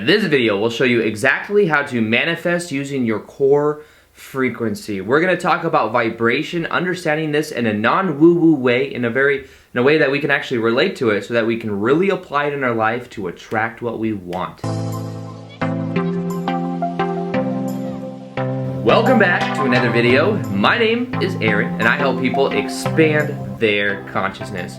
This video will show you exactly how to manifest using your core frequency. We're going to talk about vibration, understanding this in a non-woo-woo way, in a way that we can actually relate to it so that we can really apply it in our life to attract what we want. Welcome back to another video. My name is Aaron and I help people expand their consciousness.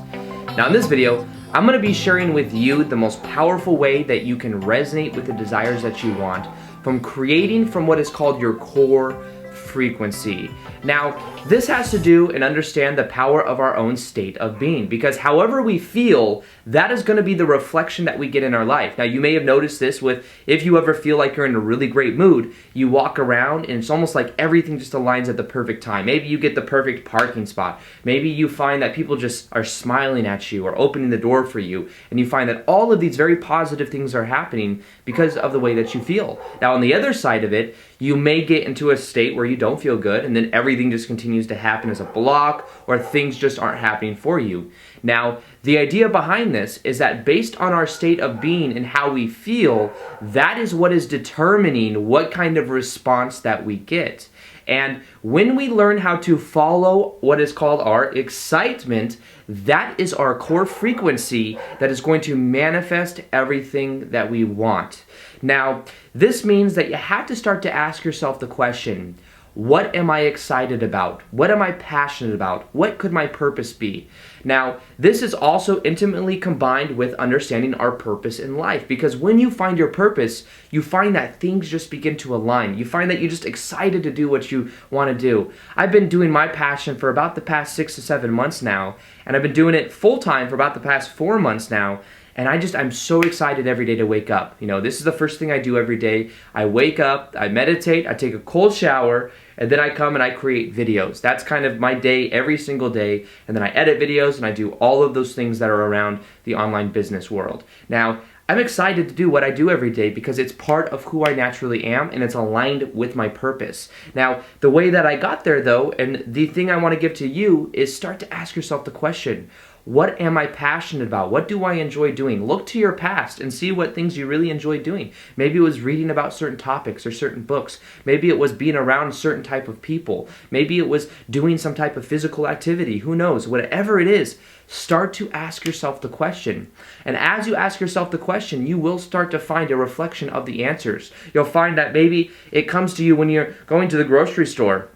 Now in this video, I'm going to be sharing with you the most powerful way that you can resonate with the desires that you want from creating from what is called your core frequency. Now, this has to do and understand the power of our own state of being, because however we feel, that is going to be the reflection that we get in our life. Now, you may have noticed this with, if you ever feel like you're in a really great mood, you walk around and it's almost like everything just aligns at the perfect time. Maybe you get the perfect parking spot. Maybe you find that people just are smiling at you or opening the door for you, and you find that all of these very positive things are happening because of the way that you feel. Now, on the other side of it, you may get into a state where you don't feel good, and then everything just continues to happen as a block, or things just aren't happening for you. Now, the idea behind this is that based on our state of being and how we feel, that is what is determining what kind of response that we get. And when we learn how to follow what is called our excitement, that is our core frequency that is going to manifest everything that we want. Now, this means that you have to start to ask yourself the question, what am I excited about? What am I passionate about? What could my purpose be? Now, this is also intimately combined with understanding our purpose in life, because when you find your purpose, you find that things just begin to align. You find that you're just excited to do what you want to do. I've been doing my passion for about the past 6 to 7 months now, and I've been doing it full time for about the past 4 months now. And I'm so excited every day to wake up. You know, this is the first thing I do every day. I wake up, I meditate, I take a cold shower, and then I come and I create videos. That's kind of my day every single day. And then I edit videos and I do all of those things that are around the online business world. Now, I'm excited to do what I do every day because it's part of who I naturally am and it's aligned with my purpose. Now, the way that I got there though, and the thing I want to give to you is start to ask yourself the question, what am I passionate about? What do I enjoy doing? Look to your past and see what things you really enjoy doing. Maybe it was reading about certain topics or certain books. Maybe it was being around certain type of people. Maybe it was doing some type of physical activity. Who knows? Whatever it is, start to ask yourself the question. And as you ask yourself the question, you will start to find a reflection of the answers. You'll find that maybe it comes to you when you're going to the grocery store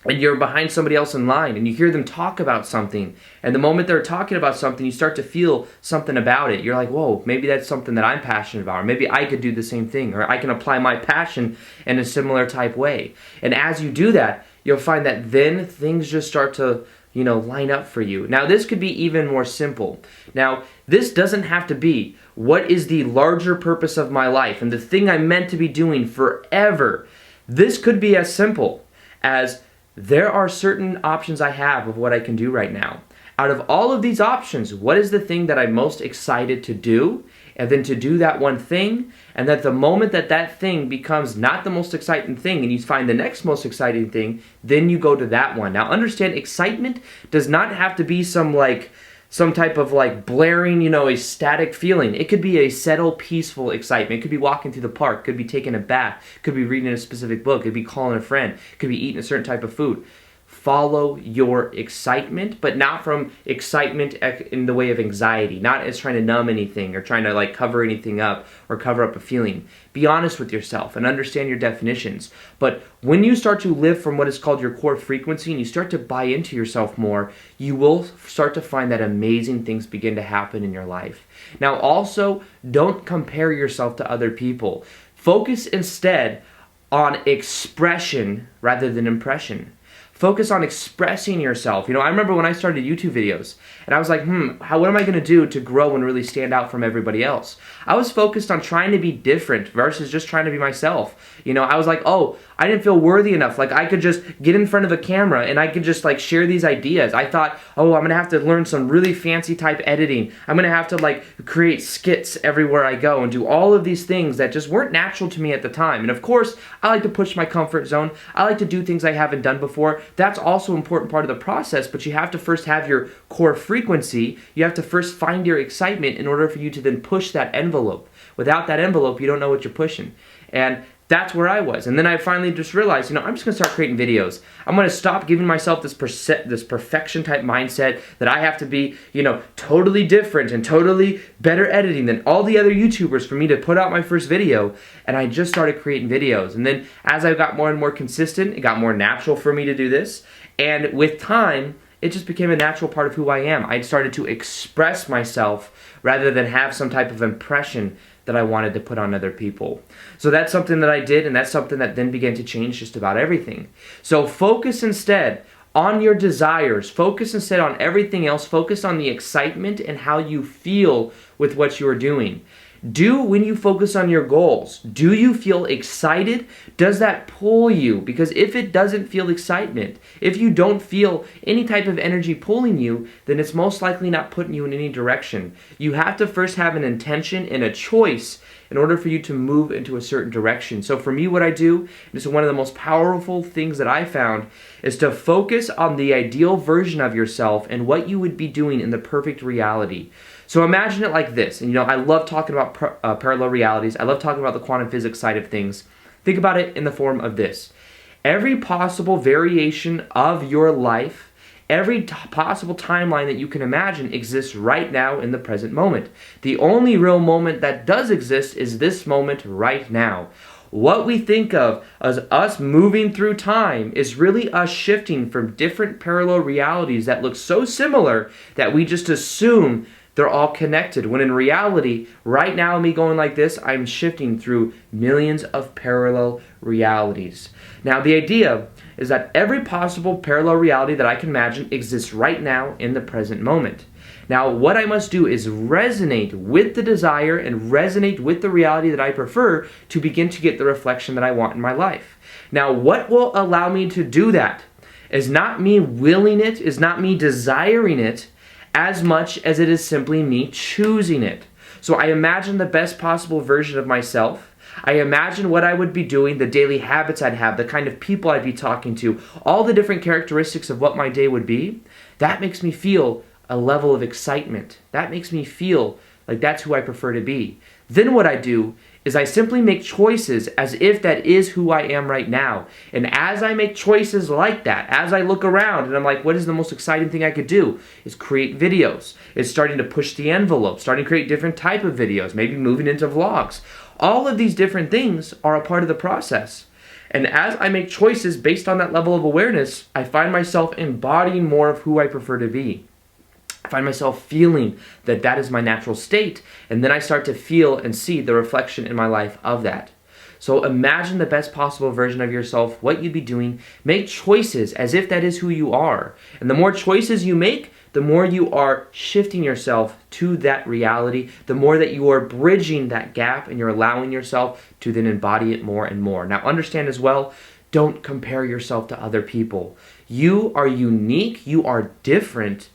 and you're behind somebody else in line and you hear them talk about something, and the moment they're talking about something, you start to feel something about it. You're like, whoa, maybe that's something that I'm passionate about, or maybe I could do the same thing, or I can apply my passion in a similar type way. And as you do that, you'll find that then things just start to line up for you. Now, this could be even more simple. Now, this doesn't have to be what is the larger purpose of my life and the thing I'm meant to be doing forever. This could be as simple as there are certain options I have of what I can do right now. Out of all of these options, what is the thing that I'm most excited to do? And then to do that one thing, and that the moment that that thing becomes not the most exciting thing and you find the next most exciting thing, then you go to that one. Now understand, excitement does not have to be some type of blaring, ecstatic feeling. It could be a settled, peaceful excitement. It could be walking through the park. It could be taking a bath. It could be reading a specific book. It could be calling a friend. It could be eating a certain type of food. Follow your excitement, but not from excitement in the way of anxiety, not as trying to numb anything or trying to cover anything up or cover up a feeling. Be honest with yourself and understand your definitions. But when you start to live from what is called your core frequency and you start to buy into yourself more, you will start to find that amazing things begin to happen in your life. Now also, don't compare yourself to other people. Focus instead on expression rather than impression. Focus on expressing yourself. I remember when I started YouTube videos and I was like, what am I going to do to grow and really stand out from everybody else? I was focused on trying to be different versus just trying to be myself. I was like, oh, I didn't feel worthy enough. I could just get in front of a camera and I could just share these ideas. I thought, oh, I'm going to have to learn some really fancy type editing. I'm going to have to create skits everywhere I go and do all of these things that just weren't natural to me at the time. And of course, I like to push my comfort zone. I like to do things I haven't done before. that's also an important part of the process, but you have to first have your core frequency. You have to first find your excitement in order for you to then push that envelope. Without that envelope, you don't know what you're pushing. And that's where I was. And then I finally just realized, I'm just going to start creating videos. I'm going to stop giving myself this perfection type mindset that I have to be, totally different and totally better editing than all the other YouTubers for me to put out my first video. And I just started creating videos. And then as I got more and more consistent, it got more natural for me to do this. And with time, it just became a natural part of who I am. I started to express myself rather than have some type of impression that I wanted to put on other people. So that's something that I did, and that's something that then began to change just about everything. So focus instead on your desires. Focus instead on everything else. Focus on the excitement and how you feel with what you are doing. When you focus on your goals, do you feel excited? Does that pull you? Because if it doesn't feel excitement, if you don't feel any type of energy pulling you, then it's most likely not putting you in any direction. You have to first have an intention and a choice in order for you to move into a certain direction. So for me, what I do, and this is one of the most powerful things that I found, is to focus on the ideal version of yourself and what you would be doing in the perfect reality. So imagine it like this, and I love talking about parallel realities. I love talking about the quantum physics side of things. Think about it in the form of this. Every possible variation of your life, every possible timeline that you can imagine exists right now in the present moment. The only real moment that does exist is this moment right now. What we think of as us moving through time is really us shifting from different parallel realities that look so similar that we just assume they're all connected, when in reality, right now me going like this, I'm shifting through millions of parallel realities. Now the idea is that every possible parallel reality that I can imagine exists right now in the present moment. Now what I must do is resonate with the desire and resonate with the reality that I prefer to begin to get the reflection that I want in my life. Now what will allow me to do that is not me willing it, is not me desiring it, as much as it is simply me choosing it. So I imagine the best possible version of myself. I imagine what I would be doing, the daily habits I'd have, the kind of people I'd be talking to, all the different characteristics of what my day would be. That makes me feel a level of excitement. That makes me feel like that's who I prefer to be. Then what I do is I simply make choices as if that is who I am right now. And as I make choices like that, as I look around and I'm like, what is the most exciting thing I could do? Is create videos. It's starting to push the envelope, starting to create different type of videos, maybe moving into vlogs. All of these different things are a part of the process. And as I make choices based on that level of awareness, I find myself embodying more of who I prefer to be. I find myself feeling that that is my natural state, and then I start to feel and see the reflection in my life of that. So imagine the best possible version of yourself, what you'd be doing. Make choices as if that is who you are. And the more choices you make, the more you are shifting yourself to that reality, the more that you are bridging that gap and you're allowing yourself to then embody it more and more. Now understand as well, don't compare yourself to other people. You are unique, you are different.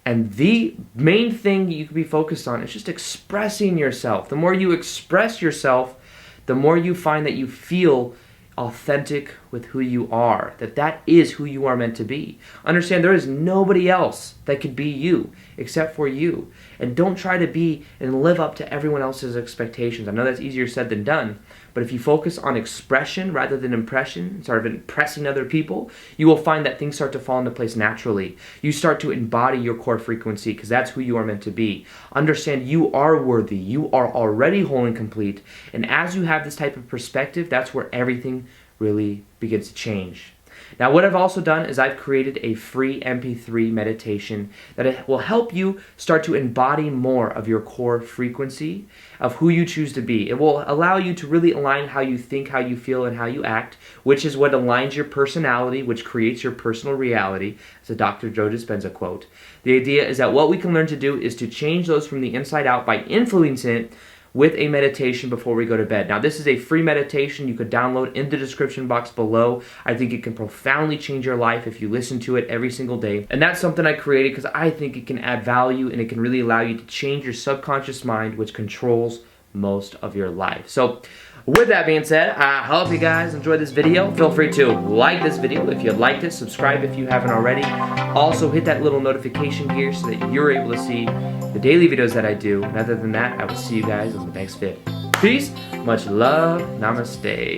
And the main thing you can be focused on is just expressing yourself. The more you express yourself, the more you find that you feel authentic with who you are, that is who you are meant to be. Understand there is nobody else that could be you except for you. And don't try to be and live up to everyone else's expectations. I know that's easier said than done, but if you focus on expression rather than impression, sort of impressing other people, you will find that things start to fall into place naturally. You start to embody your core frequency because that's who you are meant to be. Understand you are worthy. You are already whole and complete. And as you have this type of perspective, that's where everything really begins to change. Now what I've also done is I've created a free MP3 meditation that will help you start to embody more of your core frequency of who you choose to be. It will allow you to really align how you think, how you feel, and how you act, which is what aligns your personality, which creates your personal reality. It's a Dr. Joe Dispenza quote. The idea is that what we can learn to do is to change those from the inside out by influencing it with a meditation before we go to bed. Now this is a free meditation you could download in the description box below. I think it can profoundly change your life if you listen to it every single day. And that's something I created because I think it can add value and it can really allow you to change your subconscious mind, which controls most of your life. So with that being said, I hope you guys enjoyed this video. Feel free to like this video if you liked it, subscribe if you haven't already. Also hit that little notification here so that you're able to see the daily videos that I do. And other than that, I will see you guys in the next vid. Peace, much love, namaste.